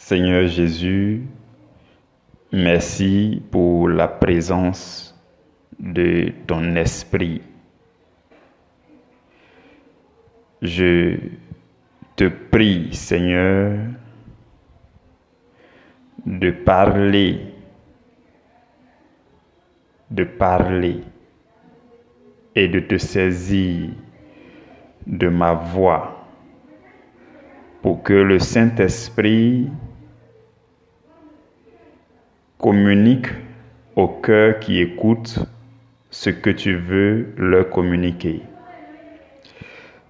Seigneur Jésus, merci pour la présence de ton esprit. Je te prie, Seigneur, de parler et de te saisir de ma voix pour que le Saint-Esprit communique au cœur qui écoute ce que tu veux leur communiquer.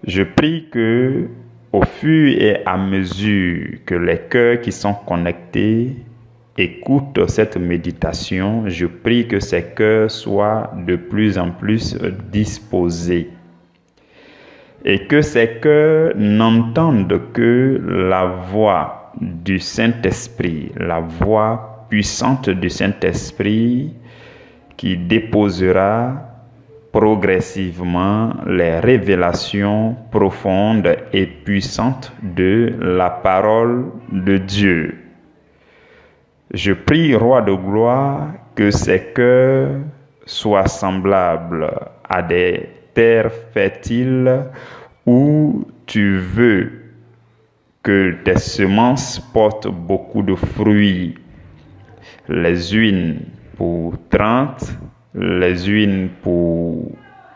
Je prie que, au fur et à mesure que les cœurs qui sont connectés écoutent cette méditation, je prie que ces cœurs soient de plus en plus disposés et que ces cœurs n'entendent que la voix du Saint-Esprit, la voix puissante du Saint-Esprit qui déposera progressivement les révélations profondes et puissantes de la parole de Dieu. Je prie, Roi de gloire, que ces cœurs soient semblables à des terres fertiles où tu veux que tes semences portent beaucoup de fruits, les unes pour 30, les unes pour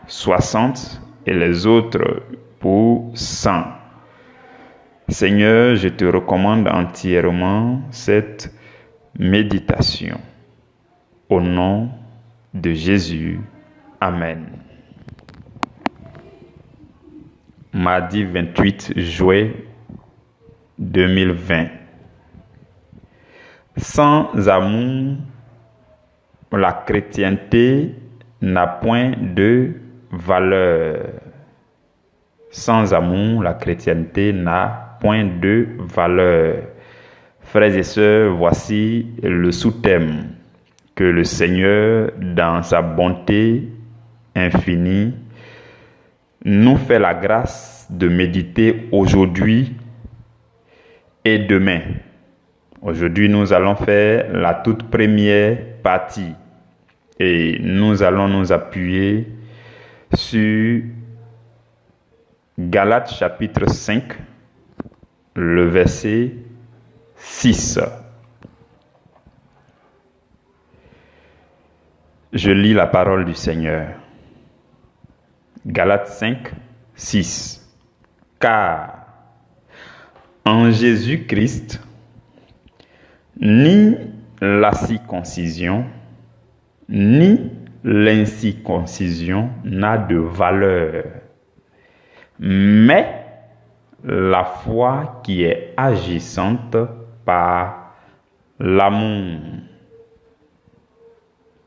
60 et les autres pour 100. Seigneur, je te recommande entièrement cette méditation. Au nom de Jésus. Amen. Mardi 28 juillet 2020. Sans amour, la chrétienté n'a point de valeur. Sans amour, la chrétienté n'a point de valeur. Frères et sœurs, voici le sous-thème que le Seigneur, dans sa bonté infinie, nous fait la grâce de méditer aujourd'hui et demain. Aujourd'hui, nous allons faire la toute première partie et nous allons nous appuyer sur Galates chapitre 5, le verset 6. Je lis la parole du Seigneur. Galates 5, 6. Car en Jésus-Christ, ni la circoncision, ni l'incirconcision n'a de valeur, mais la foi qui est agissante par l'amour.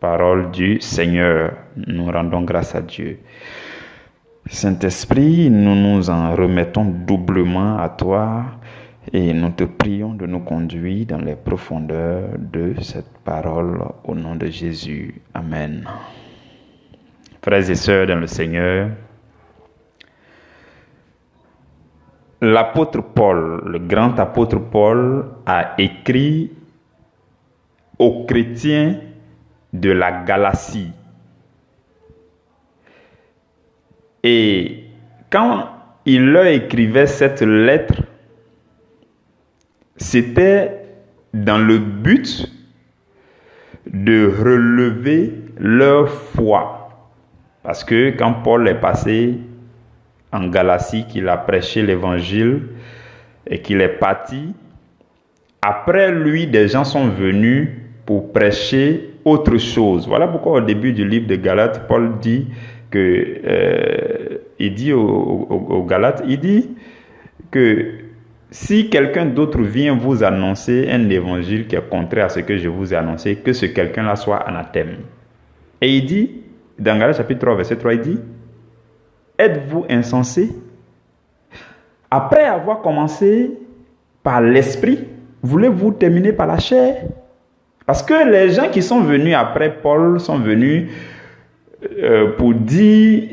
Parole du Seigneur, nous rendons grâce à Dieu. Saint-Esprit, nous nous en remettons doublement à toi et nous te prions de nous conduire dans les profondeurs de cette parole au nom de Jésus. Amen. Frères et sœurs dans le Seigneur, l'apôtre Paul, le grand apôtre Paul, a écrit aux chrétiens de la Galatie. Et quand il leur écrivait cette lettre, c'était dans le but de relever leur foi. Parce que quand Paul est passé en Galatie, qu'il a prêché l'évangile et qu'il est parti, après lui, des gens sont venus pour prêcher autre chose. Voilà pourquoi au début du livre de Galates, Paul dit que il dit aux Galates, il dit que si quelqu'un d'autre vient vous annoncer un évangile qui est contraire à ce que je vous ai annoncé, que ce quelqu'un-là soit anathème. Et il dit, dans Galates chapitre 3, verset 3, il dit, êtes-vous insensés? Après avoir commencé par l'esprit, voulez-vous terminer par la chair? Parce que les gens qui sont venus après Paul sont venus pour dire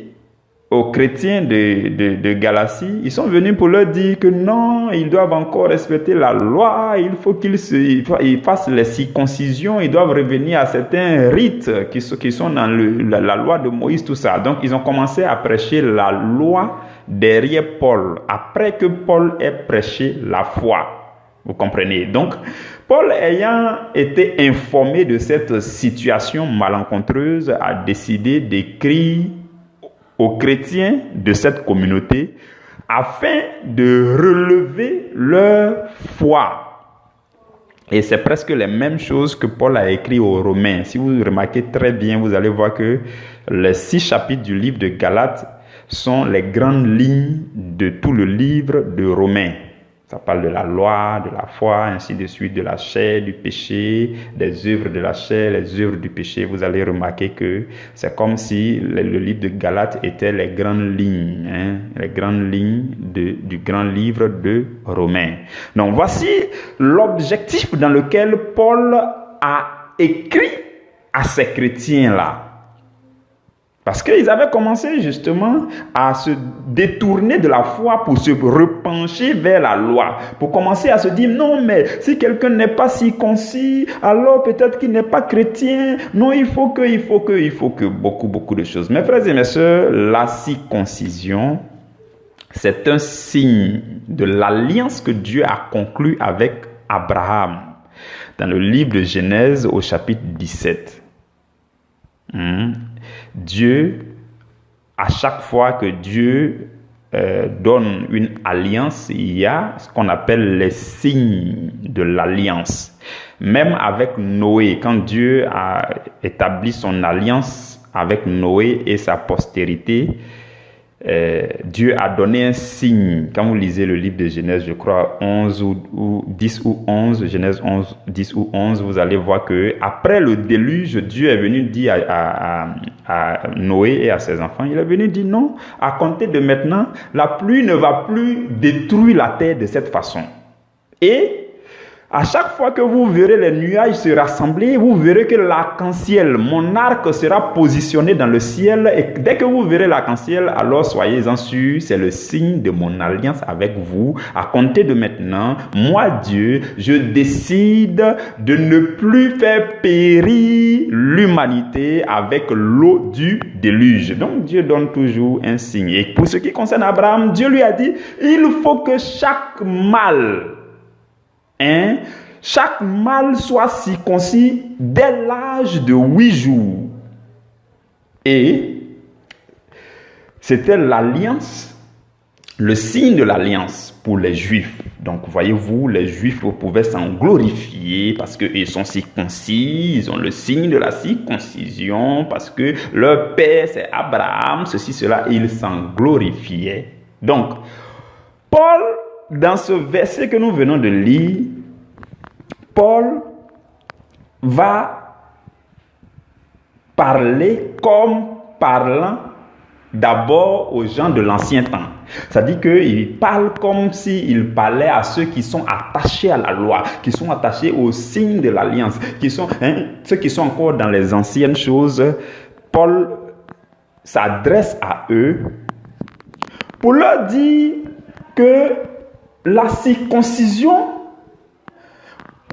aux chrétiens de Galatie, ils sont venus pour leur dire que non, ils doivent encore respecter la loi, il faut qu'ils fassent les circoncisions, ils doivent revenir à certains rites qui sont dans la loi de Moïse, tout ça. Donc, ils ont commencé à prêcher la loi derrière Paul, après que Paul ait prêché la foi. Vous comprenez? Donc, Paul, ayant été informé de cette situation malencontreuse, a décidé d'écrire aux chrétiens de cette communauté afin de relever leur foi. Et c'est presque les mêmes choses que Paul a écrit aux Romains. Si vous remarquez très bien, vous allez voir que les 6 chapitres du livre de Galates sont les grandes lignes de tout le livre de Romains. Ça parle de la loi, de la foi, ainsi de suite, de la chair, du péché, des œuvres de la chair, les œuvres du péché. Vous allez remarquer que c'est comme si le livre de Galates était les grandes lignes, les grandes lignes du grand livre de Romains. Donc voici l'objectif dans lequel Paul a écrit à ces chrétiens-là. Parce qu'ils avaient commencé justement à se détourner de la foi pour se repencher vers la loi. Pour commencer à se dire, non, mais si quelqu'un n'est pas circoncis, alors peut-être qu'il n'est pas chrétien. Non, il faut que, beaucoup de choses. Mes frères et mes sœurs, la circoncision, c'est un signe de l'alliance que Dieu a conclue avec Abraham. Dans le livre de Genèse au chapitre 17. Dieu, à chaque fois que Dieu donne une alliance, il y a ce qu'on appelle les signes de l'alliance. Même avec Noé, quand Dieu a établi son alliance avec Noé et sa postérité, Dieu a donné un signe. Quand vous lisez le livre de Genèse, je crois 11 ou 10 ou 11, Genèse 11, 10 ou 11, vous allez voir que après le déluge, Dieu est venu dire à Noé et à ses enfants, il est venu dire non, à compter de maintenant, la pluie ne va plus détruire la terre de cette façon. Et à chaque fois que vous verrez les nuages se rassembler, vous verrez que l'arc-en-ciel, mon arc sera positionné dans le ciel. Et dès que vous verrez l'arc-en-ciel, alors soyez-en sûrs, c'est le signe de mon alliance avec vous. À compter de maintenant, moi Dieu, je décide de ne plus faire périr l'humanité avec l'eau du déluge. Donc Dieu donne toujours un signe. Et pour ce qui concerne Abraham, Dieu lui a dit, il faut que chaque mâle, chaque mâle soit circoncis dès l'âge de 8 jours. Et c'était l'alliance, le signe de l'alliance pour les Juifs. Donc, voyez-vous, les Juifs pouvaient s'en glorifier parce qu'ils sont circoncis, ils ont le signe de la circoncision, parce que leur père, c'est Abraham, ceci, cela, ils s'en glorifiaient. Donc, Paul, dans ce verset que nous venons de lire, Paul va parler comme parlant d'abord aux gens de l'ancien temps. C'est-à-dire qu'il parle comme s'il parlait à ceux qui sont attachés à la loi, qui sont attachés au signe de l'alliance, qui sont ceux qui sont encore dans les anciennes choses. Paul s'adresse à eux pour leur dire que la circoncision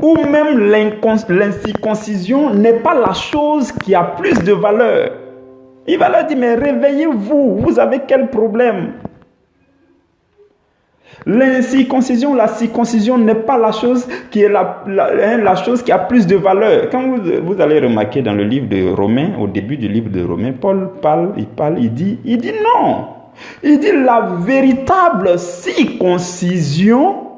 ou même l'incirconcision n'est pas la chose qui a plus de valeur. Il va leur dire, mais réveillez-vous, vous avez quel problème? L'incirconcision, la circoncision n'est pas la chose qui est la chose qui a plus de valeur. Quand vous allez remarquer dans le livre de Romains, au début du livre de Romains, Paul il dit non. Il dit la véritable circoncision,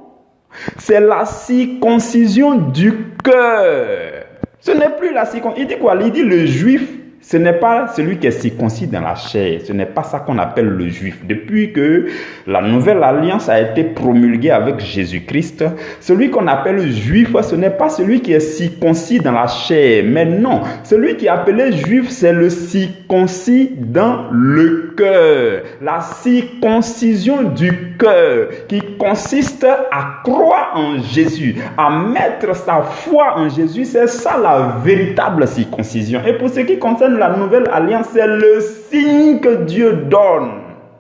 c'est la circoncision du cœur. Ce n'est plus la circoncision. Il dit quoi? Il dit le juif, ce n'est pas celui qui est circoncis dans la chair. Ce n'est pas ça qu'on appelle le juif. Depuis que la nouvelle alliance a été promulguée avec Jésus-Christ, celui qu'on appelle juif, ce n'est pas celui qui est circoncis dans la chair. Mais non, celui qui est appelé juif, c'est le circoncis dans le cœur. La circoncision du cœur qui consiste à croire en Jésus, à mettre sa foi en Jésus. C'est ça la véritable circoncision. Et pour ce qui concerne la nouvelle alliance, c'est le signe que Dieu donne.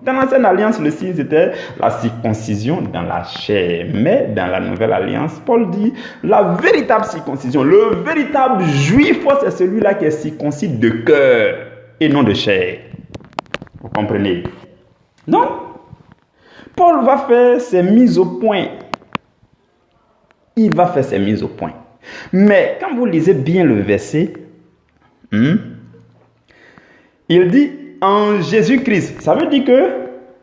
Dans l'ancienne alliance, le signe c'était la circoncision dans la chair. Mais dans la nouvelle alliance, Paul dit la véritable circoncision, le véritable juif, c'est celui-là qui est circoncis de cœur et non de chair. Vous comprenez? Non? Paul va faire ses mises au point. Il va faire ses mises au point. Mais quand vous lisez bien le verset, il dit en Jésus-Christ. Ça veut dire que,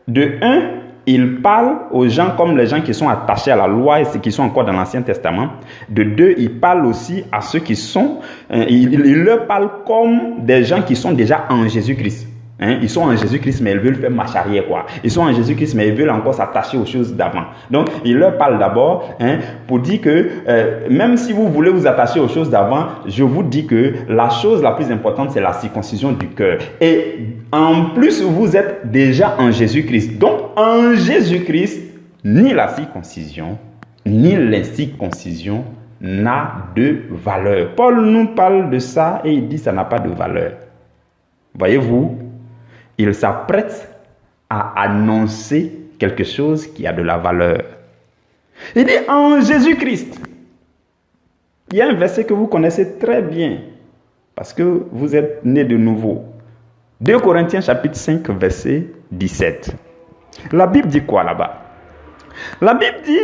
de un, il parle aux gens comme les gens qui sont attachés à la loi et ceux qui sont encore dans l'Ancien Testament. De deux, il parle aussi à ceux qui sont... il leur parle comme des gens qui sont déjà en Jésus-Christ. Ils sont en Jésus-Christ, mais ils veulent faire marche arrière, quoi. Ils sont en Jésus-Christ, mais ils veulent encore s'attacher aux choses d'avant. Donc, il leur parle d'abord pour dire que même si vous voulez vous attacher aux choses d'avant, je vous dis que la chose la plus importante, c'est la circoncision du cœur. Et en plus, vous êtes déjà en Jésus-Christ. Donc, en Jésus-Christ, ni la circoncision, ni l'incirconcision n'a de valeur. Paul nous parle de ça et il dit que ça n'a pas de valeur. Voyez-vous? Il s'apprête à annoncer quelque chose qui a de la valeur. Il dit en Jésus-Christ. Il y a un verset que vous connaissez très bien parce que vous êtes nés de nouveau. 2 Corinthiens chapitre 5 verset 17. La Bible dit quoi là-bas? La Bible dit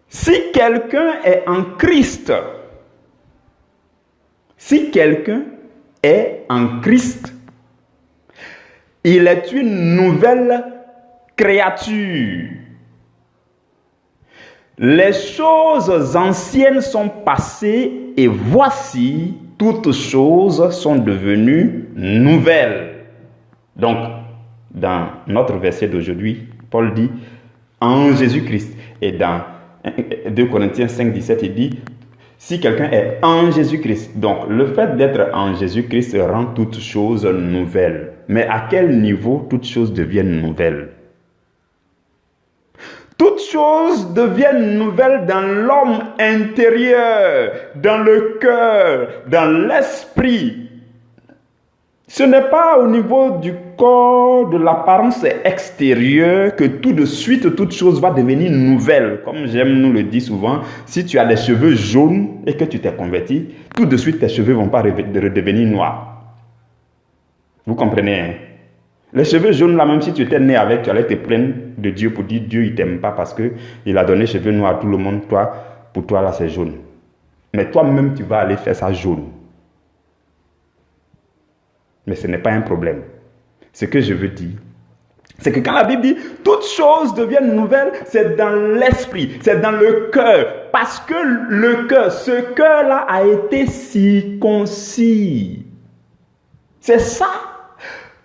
si quelqu'un est en Christ, si quelqu'un est en Christ, il est une nouvelle créature. Les choses anciennes sont passées et voici, toutes choses sont devenues nouvelles. Donc, dans notre verset d'aujourd'hui, Paul dit en Jésus-Christ. Et dans 2 Corinthiens 5, 17, il dit si quelqu'un est en Jésus-Christ. Donc, le fait d'être en Jésus-Christ rend toutes choses nouvelles. Mais à quel niveau toutes choses deviennent nouvelles? Toutes choses deviennent nouvelles dans l'homme intérieur, dans le cœur, dans l'esprit. Ce n'est pas au niveau du corps, de l'apparence extérieure que tout de suite, toute chose va devenir nouvelle. Comme j'aime nous le dire souvent, si tu as des cheveux jaunes et que tu t'es converti, tout de suite tes cheveux ne vont pas redevenir noirs. Vous comprenez, hein? Les cheveux jaunes là, même si tu étais né avec, tu allais te plaindre de Dieu pour dire Dieu il t'aime pas parce qu'il a donné cheveux noirs à tout le monde. Toi, pour toi là c'est jaune. Mais toi-même tu vas aller faire ça jaune. Mais ce n'est pas un problème. Ce que je veux dire, c'est que quand la Bible dit toutes choses deviennent nouvelles, c'est dans l'esprit, c'est dans le cœur. Parce que le cœur, ce cœur-là a été circoncis. C'est ça.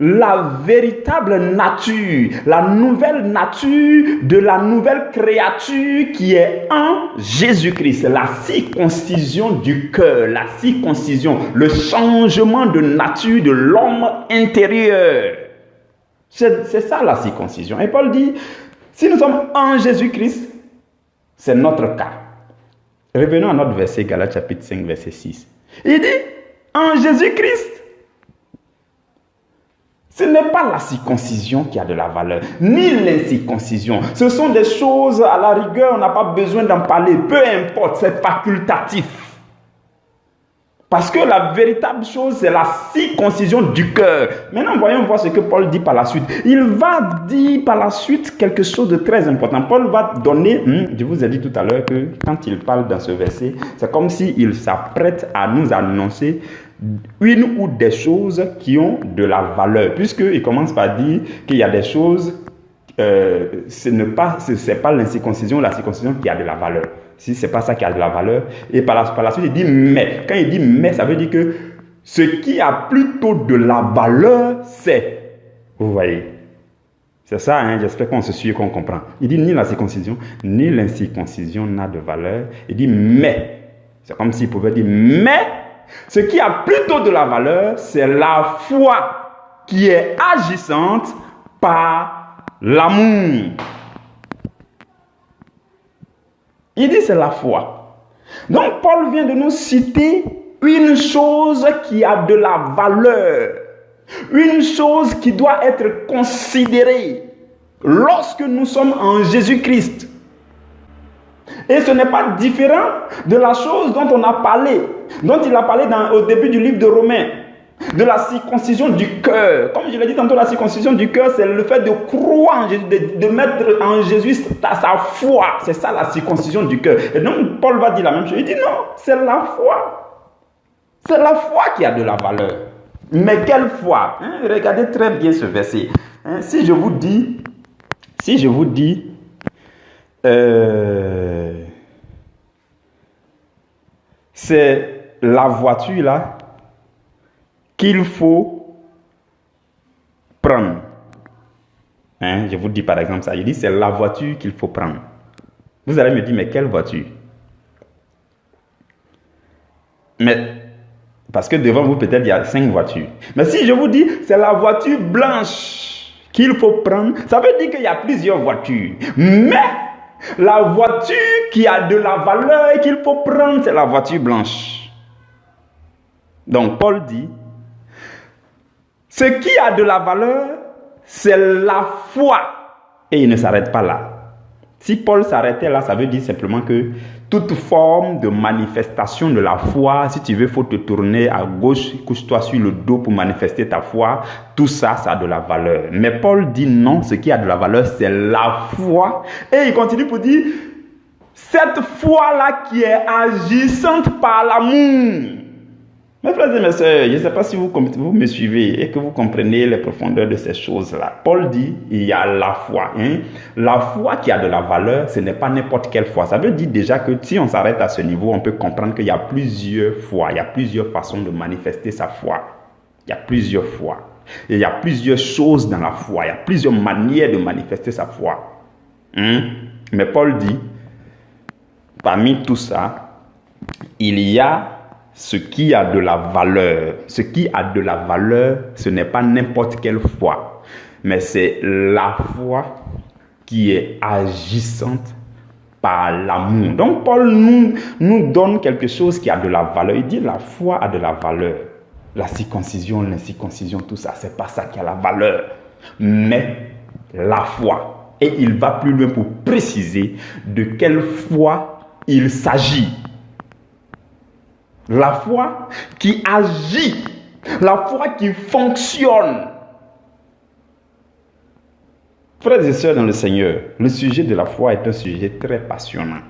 La véritable nature, la nouvelle nature de la nouvelle créature qui est en Jésus-Christ. La circoncision du cœur, la circoncision, le changement de nature de l'homme intérieur. C'est ça la circoncision. Et Paul dit, si nous sommes en Jésus-Christ, c'est notre cas. Revenons à notre verset, Galates chapitre 5, verset 6. Il dit, en Jésus-Christ, ce n'est pas la circoncision qui a de la valeur, ni l'incirconcision. Ce sont des choses, à la rigueur, on n'a pas besoin d'en parler. Peu importe, c'est facultatif. Parce que la véritable chose, c'est la circoncision du cœur. Maintenant, voyons voir ce que Paul dit par la suite. Il va dire par la suite quelque chose de très important. Paul va donner, je vous ai dit tout à l'heure que quand il parle dans ce verset, c'est comme s'il s'apprête à nous annoncer une ou des choses qui ont de la valeur. Puisqu'il commence par dire qu'il y a des choses, ce n'est pas l'incirconcision, la circoncision qui a de la valeur. Si ce n'est pas ça qui a de la valeur. Et par la suite, il dit mais. Quand il dit mais, ça veut dire que ce qui a plutôt de la valeur, c'est. Vous voyez. C'est ça, hein, j'espère qu'on se suit et qu'on comprend. Il dit ni la circoncision, ni l'incirconcision n'a de valeur. Il dit mais. C'est comme s'il pouvait dire mais. Ce qui a plutôt de la valeur, c'est la foi qui est agissante par l'amour. Il dit c'est la foi. Donc Paul vient de nous citer une chose qui a de la valeur. Une chose qui doit être considérée lorsque nous sommes en Jésus-Christ. Et ce n'est pas différent de la chose dont on a parlé, dont il a parlé au début du livre de Romains, de la circoncision du cœur. Comme je l'ai dit tantôt, la circoncision du cœur, c'est le fait de croire en Jésus, de mettre en Jésus sa foi. C'est ça la circoncision du cœur. Et donc Paul va dire la même chose. Il dit non, c'est la foi. C'est la foi qui a de la valeur. Mais quelle foi? Regardez très bien ce verset. Si je vous dis, c'est la voiture là qu'il faut prendre. Je vous dis par exemple ça. Il dit c'est la voiture qu'il faut prendre. Vous allez me dire mais quelle voiture? Mais parce que devant vous peut-être il y a 5 voitures. Mais si je vous dis c'est la voiture blanche qu'il faut prendre, ça veut dire qu'il y a plusieurs voitures. Mais la voiture qui a de la valeur et qu'il faut prendre, c'est la voiture blanche. Donc Paul dit, ce qui a de la valeur, c'est la foi. Et il ne s'arrête pas là. Si Paul s'arrêtait là, ça veut dire simplement que toute forme de manifestation de la foi, si tu veux, il faut te tourner à gauche, couche-toi sur le dos pour manifester ta foi. Tout ça, ça a de la valeur. Mais Paul dit non, ce qui a de la valeur, c'est la foi. Et il continue pour dire, cette foi-là qui est agissante par l'amour. Mes frères et mes sœurs, je ne sais pas si vous me suivez et que vous comprenez les profondeurs de ces choses-là. Paul dit, il y a la foi. La foi qui a de la valeur, ce n'est pas n'importe quelle foi. Ça veut dire déjà que si on s'arrête à ce niveau, on peut comprendre qu'il y a plusieurs foi. Il y a plusieurs façons de manifester sa foi. Il y a plusieurs foi. Et il y a plusieurs choses dans la foi. Il y a plusieurs manières de manifester sa foi. Mais Paul dit, parmi tout ça, il y a ce qui a de la valeur. Ce qui a de la valeur, ce n'est pas n'importe quelle foi, mais c'est la foi qui est agissante par l'amour. Donc Paul nous donne quelque chose qui a de la valeur. Il dit la foi a de la valeur. La circoncision, l'incirconcision, tout ça, c'est pas ça qui a la valeur, mais la foi. Et il va plus loin pour préciser de quelle foi il s'agit. La foi qui agit, la foi qui fonctionne. Frères et sœurs dans le Seigneur, le sujet de la foi est un sujet très passionnant.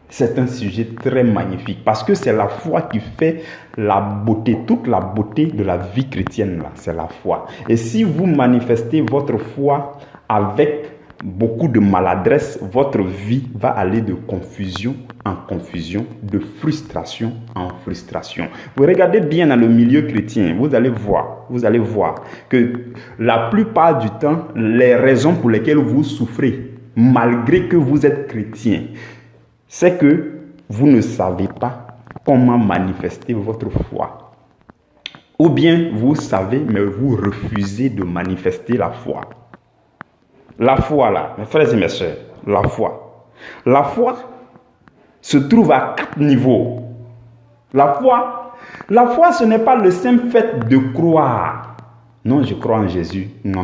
C'est un sujet très magnifique parce que c'est la foi qui fait la beauté, toute la beauté de la vie chrétienne, là, c'est la foi. Et si vous manifestez votre foi avec beaucoup de maladresse, votre vie va aller de confusion en confusion, de frustration en frustration. Vous regardez bien dans le milieu chrétien, vous allez voir que la plupart du temps, les raisons pour lesquelles vous souffrez, malgré que vous êtes chrétien, c'est que vous ne savez pas comment manifester votre foi. Ou bien vous savez, mais vous refusez de manifester la foi. La foi là, mes frères et mes sœurs, la foi. La foi se trouve à 4 niveaux. La foi, ce n'est pas le simple fait de croire. Non, je crois en Jésus. Non.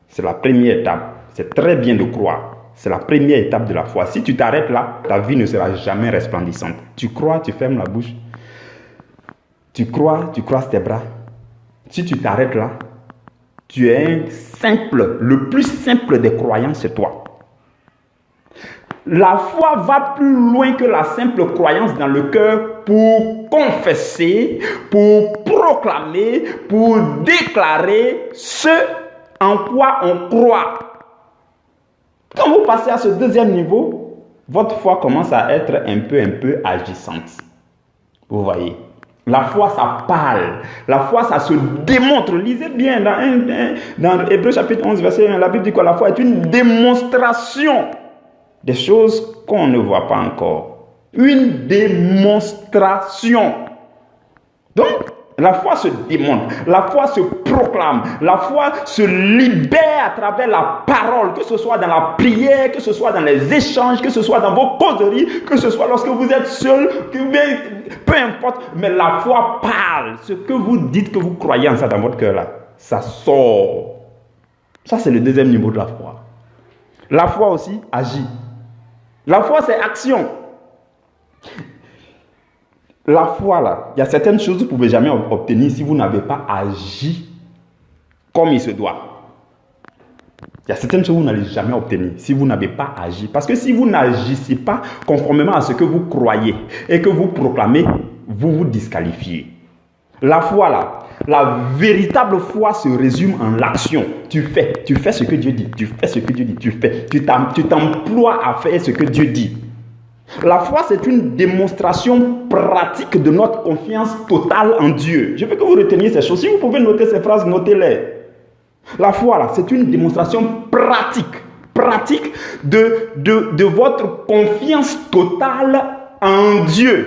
C'est la première étape. C'est très bien de croire. C'est la première étape de la foi. Si tu t'arrêtes là, ta vie ne sera jamais resplendissante. Tu crois, tu fermes la bouche. Tu crois, tu croises tes bras. Si tu t'arrêtes là, tu es le plus simple des croyants, c'est toi. La foi va plus loin que la simple croyance dans le cœur pour confesser, pour proclamer, pour déclarer ce en quoi on croit. Quand vous passez à ce deuxième niveau, votre foi commence à être un peu agissante. Vous voyez? La foi, ça parle. La foi, ça se démontre. Lisez bien dans Hébreux chapitre 11, verset 1, la Bible dit que la foi est une démonstration des choses qu'on ne voit pas encore. Une démonstration. Donc, la foi se démontre, la foi se proclame, la foi se libère à travers la parole, que ce soit dans la prière, que ce soit dans les échanges, que ce soit dans vos causeries, que ce soit lorsque vous êtes seul, peu importe, mais la foi parle. Ce que vous dites, que vous croyez en ça dans votre cœur là, ça sort. Ça, c'est le deuxième niveau de la foi. La foi aussi agit. La foi, c'est action. La foi, là, il y a certaines choses que vous ne pouvez jamais obtenir si vous n'avez pas agi comme il se doit. Il y a certaines choses que vous n'allez jamais obtenir si vous n'avez pas agi. Parce que si vous n'agissez pas conformément à ce que vous croyez et que vous proclamez, vous vous disqualifiez. La foi, là, la véritable foi se résume en l'action. Tu fais ce que Dieu dit, tu fais ce que Dieu dit, tu t'emploies à faire ce que Dieu dit. La foi, c'est une démonstration pratique de notre confiance totale en Dieu. Je veux que vous reteniez ces choses. Si vous pouvez noter ces phrases, notez-les. La foi, là, c'est une démonstration pratique de votre confiance totale en Dieu.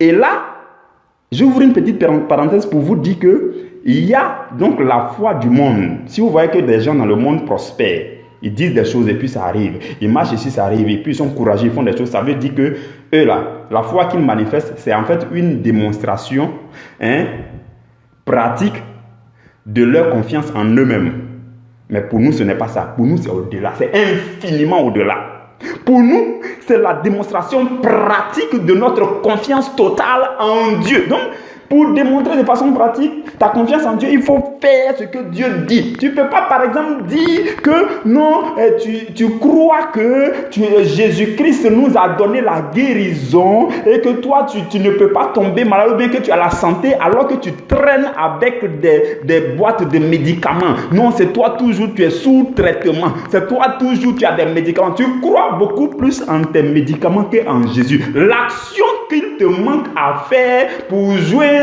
Et là, j'ouvre une petite parenthèse pour vous dire que il y a donc la foi du monde. Si vous voyez que des gens dans le monde prospèrent, ils disent des choses et puis ça arrive. Ils marchent ici, ça arrive. Et puis ils sont courageux, ils font des choses. Ça veut dire que eux là, la foi qu'ils manifestent, c'est en fait une démonstration pratique de leur confiance en eux-mêmes. Mais pour nous, ce n'est pas ça. Pour nous, c'est au-delà. C'est infiniment au-delà. Pour nous, c'est la démonstration pratique de notre confiance totale en Dieu. Donc, pour démontrer de façon pratique ta confiance en Dieu, il faut faire ce que Dieu dit. Tu ne peux pas, par exemple, dire que non, tu crois que Jésus-Christ nous a donné la guérison et que toi, tu ne peux pas tomber malade ou bien que tu as la santé alors que tu traînes avec des boîtes de médicaments. Non, c'est toi toujours, tu es sous traitement. C'est toi toujours, tu as des médicaments. Tu crois beaucoup plus en tes médicaments qu'en Jésus. L'action qu'il te manque à faire pour jouer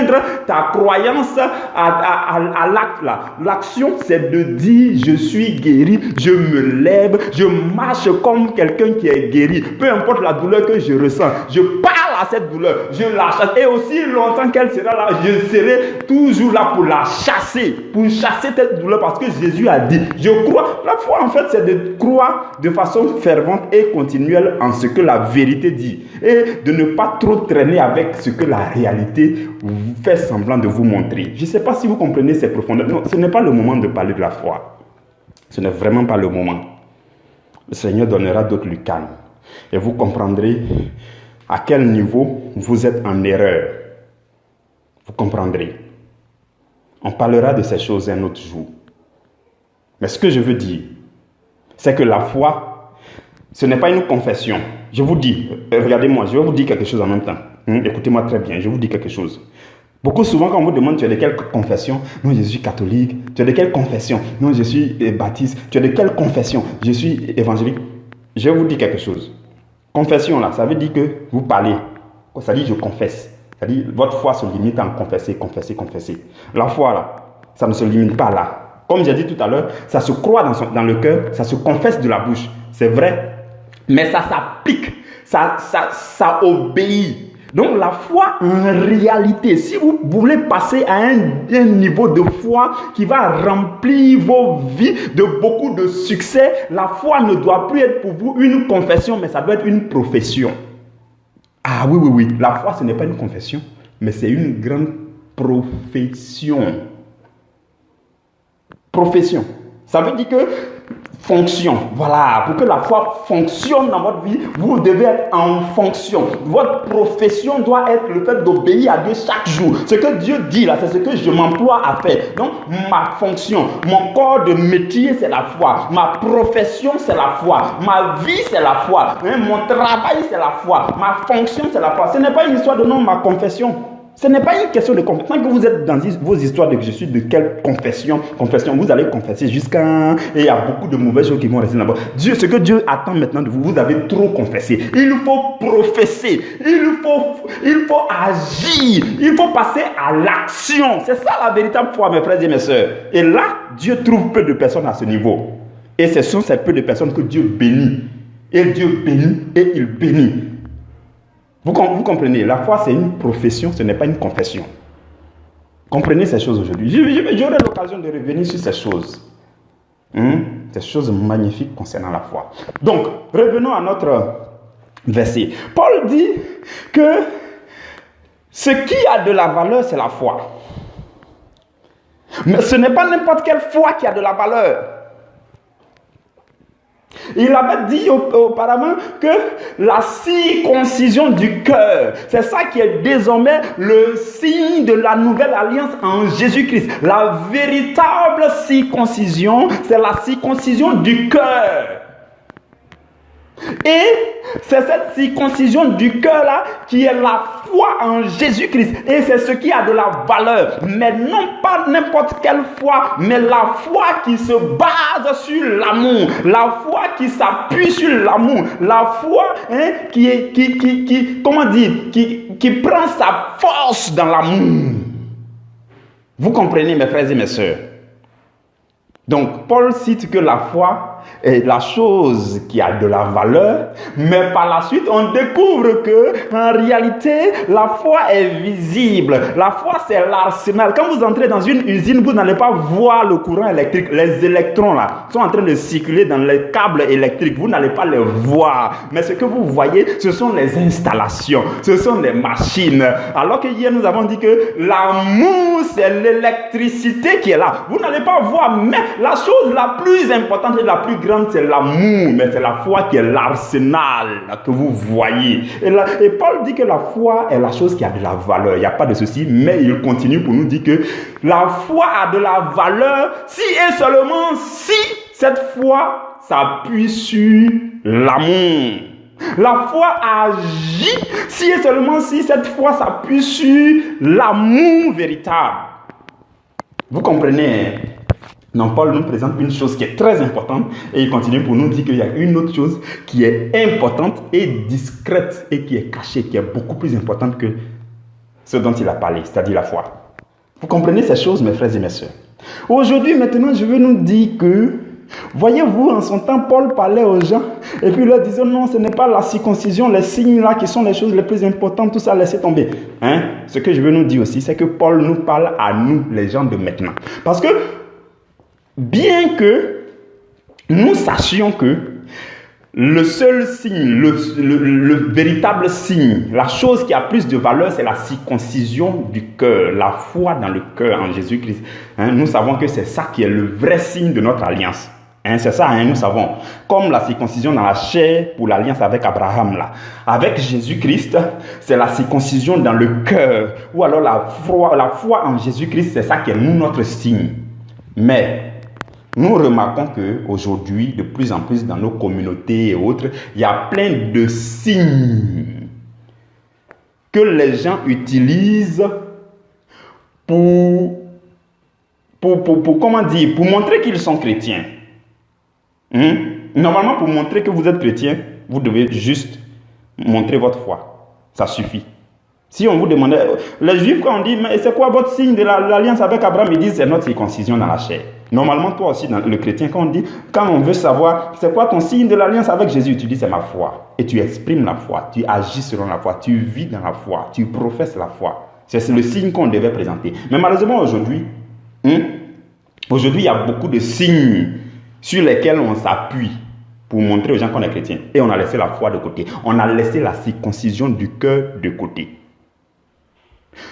ta croyance à l'acte là. L'action, c'est de dire je suis guéri, je me lève, je marche comme quelqu'un qui est guéri. Peu importe la douleur que je ressens, je parle à cette douleur, je la chasse. Et aussi longtemps qu'elle sera là, je serai toujours là pour la chasser, cette douleur parce que Jésus a dit. Je crois. La foi en fait, c'est de croire de façon fervente et continuelle en ce que la vérité dit et de ne pas trop traîner avec ce que la réalité fait semblant de vous montrer. Je ne sais pas si vous comprenez ces profondeurs. Non, ce n'est pas le moment de parler de la foi. Ce n'est vraiment pas le moment. Le Seigneur donnera d'autres lucanes. Et vous comprendrez à quel niveau vous êtes en erreur. Vous comprendrez. On parlera de ces choses un autre jour. Mais ce que je veux dire, c'est que la foi, ce n'est pas une confession. Je vous dis, regardez-moi, je vais vous dire quelque chose en même temps. Écoutez-moi très bien, je vous dis quelque chose. Beaucoup souvent, quand on vous demande tu es de quelle confession, non, je suis catholique. Tu es de quelle confession, non, je suis baptiste. Tu es de quelle confession, je suis évangélique. Je vais vous dire quelque chose. Confession, là, ça veut dire que vous parlez. Ça dit je confesse. Ça dit votre foi se limite à en confesser. La foi, là, ça ne se limite pas là. Comme j'ai dit tout à l'heure, ça se croit dans le cœur, ça se confesse de la bouche. C'est vrai, mais ça s'applique, ça obéit. Donc la foi, en réalité, si vous voulez passer à un niveau de foi qui va remplir vos vies de beaucoup de succès, la foi ne doit plus être pour vous une confession, mais ça doit être une profession. Ah oui, la foi, ce n'est pas une confession, mais c'est une grande profession. Profession. Ça veut dire que fonction. Voilà. Pour que la foi fonctionne dans votre vie, vous devez être en fonction. Votre profession doit être le fait d'obéir à Dieu chaque jour. Ce que Dieu dit là, c'est ce que je m'emploie à faire. Donc, ma fonction, mon corps de métier, c'est la foi. Ma profession, c'est la foi. Ma vie, c'est la foi. Mon travail, c'est la foi. Ma fonction, c'est la foi. Ce n'est pas une histoire de non, ma confession. Ce n'est pas une question de confession. Tant que vous êtes dans vos histoires de je suis de quelle confession, vous allez confesser jusqu'à... Et il y a beaucoup de mauvaises choses qui vont rester là-bas. Ce que Dieu attend maintenant de vous, vous avez trop confessé. Il faut professer. Il faut agir. Il faut passer à l'action. C'est ça la véritable foi, mes frères et mes sœurs. Et là, Dieu trouve peu de personnes à ce niveau. Et ce sont ces peu de personnes que Dieu bénit. Et Dieu bénit et il bénit. Vous comprenez, la foi c'est une profession, ce n'est pas une confession. Comprenez ces choses aujourd'hui. J'aurai l'occasion de revenir sur ces choses. Ces choses magnifiques concernant la foi. Donc, revenons à notre verset. Paul dit que ce qui a de la valeur, c'est la foi. Mais ce n'est pas n'importe quelle foi qui a de la valeur. Il avait dit auparavant que la circoncision du cœur, c'est ça qui est désormais le signe de la nouvelle alliance en Jésus-Christ. La véritable circoncision, c'est la circoncision du cœur. Et c'est cette circoncision du cœur là qui est la foi en Jésus-Christ. Et c'est ce qui a de la valeur. Mais non pas n'importe quelle foi, mais la foi qui se base sur l'amour. La foi qui s'appuie sur l'amour. La foi qui prend sa force dans l'amour. Vous comprenez, mes frères et mes sœurs? Donc, Paul cite que la foi est la chose qui a de la valeur, mais par la suite, on découvre que, en réalité, la foi est visible. La foi, c'est l'arsenal. Quand vous entrez dans une usine, vous n'allez pas voir le courant électrique. Les électrons, là, sont en train de circuler dans les câbles électriques. Vous n'allez pas les voir. Mais ce que vous voyez, ce sont les installations. Ce sont les machines. Alors que hier, nous avons dit que l'amour, c'est l'électricité qui est là. Vous n'allez pas voir, mais la chose la plus importante et la plus grande, c'est l'amour, mais c'est la foi qui est l'arsenal que vous voyez. Et Paul dit que la foi est la chose qui a de la valeur. Il n'y a pas de souci, mais il continue pour nous dire que la foi a de la valeur si et seulement si cette foi s'appuie sur l'amour. La foi agit si et seulement si cette foi s'appuie sur l'amour véritable. Vous comprenez? Donc Paul nous présente une chose qui est très importante et il continue pour nous dire qu'il y a une autre chose qui est importante et discrète et qui est cachée, qui est beaucoup plus importante que ce dont il a parlé, c'est-à-dire la foi. Vous comprenez ces choses, mes frères et mes sœurs? Aujourd'hui, maintenant, je veux nous dire que, voyez-vous, en son temps, Paul parlait aux gens et puis il leur disait non, ce n'est pas la circoncision, les signes là qui sont les choses les plus importantes, tout ça, laissez tomber. Ce que je veux nous dire aussi, c'est que Paul nous parle à nous, les gens de maintenant. Parce que bien que nous sachions que le seul signe, le véritable signe, la chose qui a plus de valeur, c'est la circoncision du cœur, la foi dans le cœur en Jésus-Christ. Nous savons que c'est ça qui est le vrai signe de notre alliance. C'est ça, nous savons. Comme la circoncision dans la chair pour l'alliance avec Abraham, là. Avec Jésus-Christ, c'est la circoncision dans le cœur. Ou alors la foi en Jésus-Christ, c'est ça qui est nous, notre signe. Mais nous remarquons qu'aujourd'hui, de plus en plus dans nos communautés et autres, il y a plein de signes que les gens utilisent pour montrer qu'ils sont chrétiens. Normalement, pour montrer que vous êtes chrétien, vous devez juste montrer votre foi. Ça suffit. Si on vous demandait, les Juifs, quand on dit, mais c'est quoi votre signe de l'alliance avec Abraham, ils disent, c'est notre circoncision dans la chair. Normalement, toi aussi, dans le chrétien, quand on veut savoir, c'est quoi ton signe de l'alliance avec Jésus, tu dis, c'est ma foi. Et tu exprimes la foi, tu agis selon la foi, tu vis dans la foi, tu professes la foi. C'est le signe qu'on devait présenter. Mais malheureusement, aujourd'hui, il y a beaucoup de signes sur lesquels on s'appuie pour montrer aux gens qu'on est chrétien. Et on a laissé la foi de côté. On a laissé la circoncision du cœur de côté.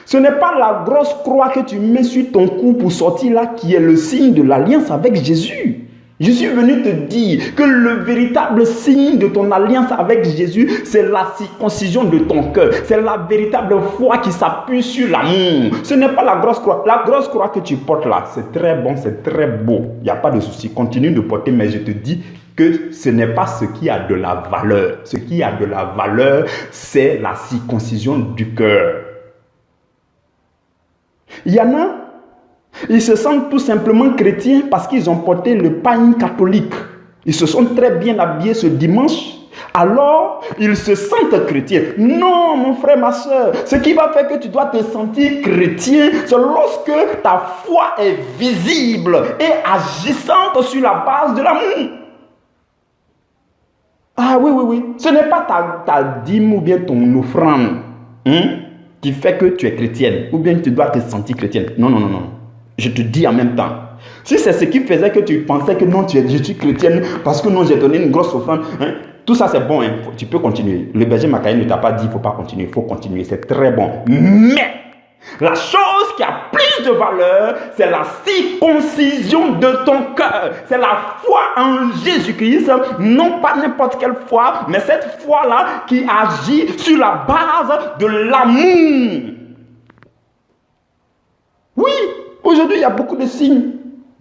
Ce n'est pas la grosse croix que tu mets sur ton cou pour sortir là qui est le signe de l'alliance avec Jésus. Je suis venu te dire que le véritable signe de ton alliance avec Jésus, c'est la circoncision de ton cœur. C'est la véritable foi qui s'appuie sur l'amour. Ce n'est pas la grosse croix. La grosse croix que tu portes là, c'est très bon, c'est très beau. Il n'y a pas de souci. Continue de porter, mais je te dis que ce n'est pas ce qui a de la valeur. Ce qui a de la valeur, c'est la circoncision du cœur. Il y en a, ils se sentent tout simplement chrétiens parce qu'ils ont porté le pagne catholique. Ils se sont très bien habillés ce dimanche. Alors, ils se sentent chrétiens. Non, mon frère, ma soeur, ce qui va faire que tu dois te sentir chrétien, c'est lorsque ta foi est visible et agissante sur la base de l'amour. Ah oui. Ce n'est pas ta dîme ou bien ton offrande qui fait que tu es chrétienne ou bien tu dois te sentir chrétienne. Non. Je te dis en même temps. Si c'est ce qui faisait que tu pensais que non, je suis chrétienne parce que non, j'ai donné une grosse offrande, tout ça c'est bon, tu peux continuer. Le berger Makaï ne t'a pas dit il ne faut pas continuer, il faut continuer, c'est très bon. Mais la chose qui a plus plus de valeur, c'est la circoncision de ton cœur. C'est la foi en Jésus-Christ, non pas n'importe quelle foi, mais cette foi-là qui agit sur la base de l'amour. Oui, aujourd'hui, il y a beaucoup de signes.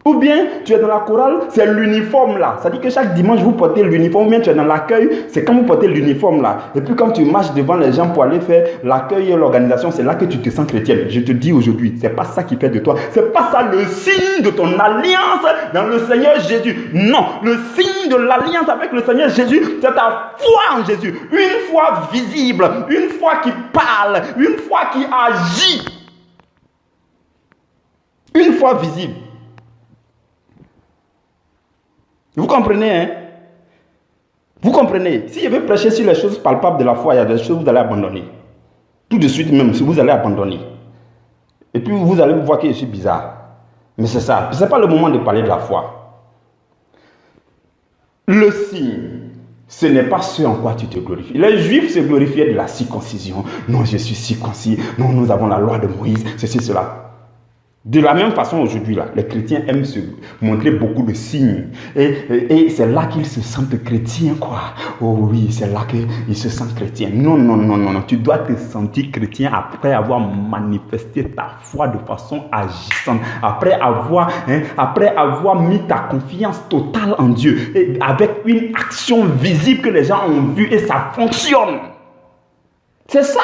Ou bien, tu es dans la chorale, c'est l'uniforme là. Ça dit que chaque dimanche, vous portez l'uniforme. Ou bien, tu es dans l'accueil, c'est quand vous portez l'uniforme là. Et puis, quand tu marches devant les gens pour aller faire l'accueil et l'organisation, c'est là que tu te sens chrétienne. Je te dis aujourd'hui, c'est pas ça qui fait de toi. C'est pas ça le signe de ton alliance dans le Seigneur Jésus. Non, le signe de l'alliance avec le Seigneur Jésus, c'est ta foi en Jésus. Une foi visible, une foi qui parle, une foi qui agit. Une foi visible. Vous comprenez, hein? Vous comprenez? Si je veux prêcher sur les choses palpables de la foi, il y a des choses que vous allez abandonner. Tout de suite même, si vous allez abandonner. Et puis vous allez voir que je suis bizarre. Mais c'est ça. Ce n'est pas le moment de parler de la foi. Le signe, ce n'est pas ce en quoi tu te glorifies. Les Juifs se glorifiaient de la circoncision. Non, je suis circoncis. Non, nous avons la loi de Moïse. Ceci, cela. De la même façon aujourd'hui, là, les chrétiens aiment se montrer beaucoup de signes. Et c'est là qu'ils se sentent chrétiens, quoi. Oh oui, c'est là qu'ils se sentent chrétiens. Non, non, non, non, non. Tu dois te sentir chrétien après avoir manifesté ta foi de façon agissante. Après avoir mis ta confiance totale en Dieu. Et avec une action visible que les gens ont vue et ça fonctionne. C'est ça.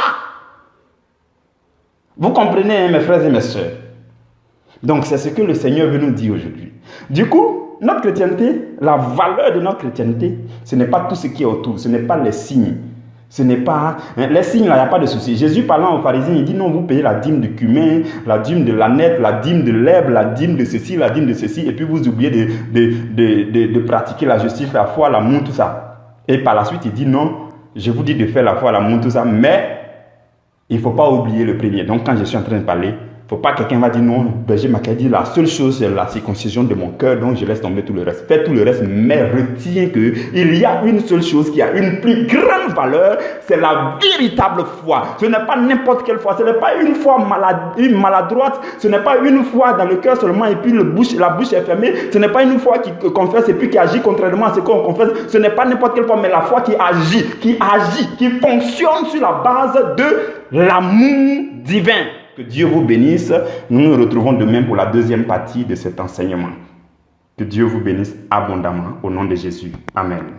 Vous comprenez, hein, mes frères et mes sœurs? Donc, c'est ce que le Seigneur veut nous dire aujourd'hui. Du coup, notre chrétienté, la valeur de notre chrétienté, ce n'est pas tout ce qui est autour, ce n'est pas les signes. Ce n'est pas... Les signes, là, il n'y a pas de souci. Jésus parlant aux pharisiens, il dit non, vous payez la dîme de cumin, la dîme de l'âneth, la dîme de l'herbe, la dîme de ceci, la dîme de ceci, et puis vous oubliez de pratiquer la justice, la foi, l'amour, tout ça. Et par la suite, il dit non, je vous dis de faire la foi, l'amour, tout ça, mais il ne faut pas oublier le premier. Donc, quand je suis en train de parler, il ne faut pas que quelqu'un va dire non, berger Mackay dit la seule chose c'est la circoncision de mon cœur, donc je laisse tomber tout le reste. Fais tout le reste, mais retiens qu'il y a une seule chose qui a une plus grande valeur, c'est la véritable foi. Ce n'est pas n'importe quelle foi, ce n'est pas une foi maladroite, ce n'est pas une foi dans le cœur seulement et puis la bouche est fermée, ce n'est pas une foi qui confesse et puis qui agit contrairement à ce qu'on confesse, ce n'est pas n'importe quelle foi, mais la foi qui agit, qui fonctionne sur la base de l'amour divin. Que Dieu vous bénisse. Nous nous retrouvons demain pour la deuxième partie de cet enseignement. Que Dieu vous bénisse abondamment au nom de Jésus. Amen.